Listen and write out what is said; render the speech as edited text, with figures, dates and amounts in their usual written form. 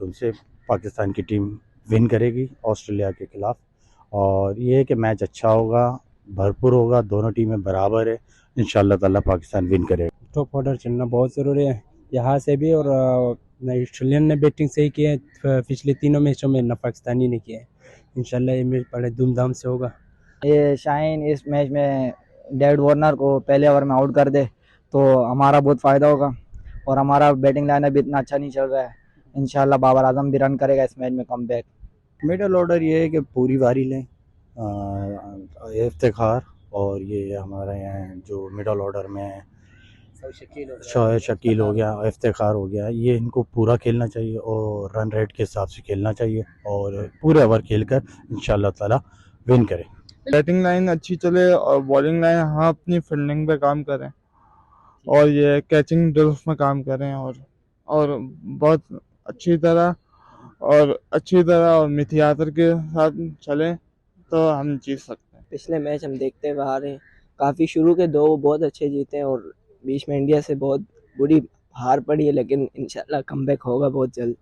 माध्यम से पाकिस्तान की टीम विन करेगी ऑस्ट्रेलिया के खिलाफ। और ये है कि मैच अच्छा होगा, भरपूर होगा, दोनों टीमें बराबर है, इंशाल्लाह ताला पाकिस्तान विन करेगा। टॉप ऑर्डर चलना बहुत ज़रूरी है यहाँ से भी। और ऑस्ट्रेलियन ने बैटिंग सही की है पिछले तीनों मैचों में, ना पाकिस्तानी ने किया है। इंशाल्लाह ये मैच बड़े धूमधाम से होगा। ये शाहीन इस मैच में डेविड वार्नर को पहले ओवर में आउट कर दे तो हमारा बहुत फ़ायदा होगा। और हमारा बैटिंग लाइनअप भी इतना अच्छा नहीं चल रहा है। इंशाल्लाह बाबर आजम भी रन करेगा इस मैच में कमबैक। मिडल ऑर्डर ये है कि पूरी बारी लें, इफ्तिखार और ये हमारे यहाँ जो मिडल ऑर्डर में शकील हो गया, इफ्तिखार हो गया, ये इनको पूरा खेलना चाहिए और रन रेट के हिसाब से खेलना चाहिए और पूरे ओवर खेलकर इंशाल्लाह ताला विन करें। बैटिंग लाइन अच्छी चले और बॉलिंग लाइन हाँ अपनी फील्डिंग पे काम करें और ये कैचिंग ड्रिल्स में काम करें और बहुत अच्छी तरह और मिथियातर के साथ चलें तो हम जीत सकते हैं। पिछले मैच हम देखते हुए आ रहे हैं, काफ़ी शुरू के 2 बहुत अच्छे जीते हैं और बीच में इंडिया से बहुत बुरी हार पड़ी है, लेकिन इंशाल्लाह कमबैक होगा बहुत जल्द।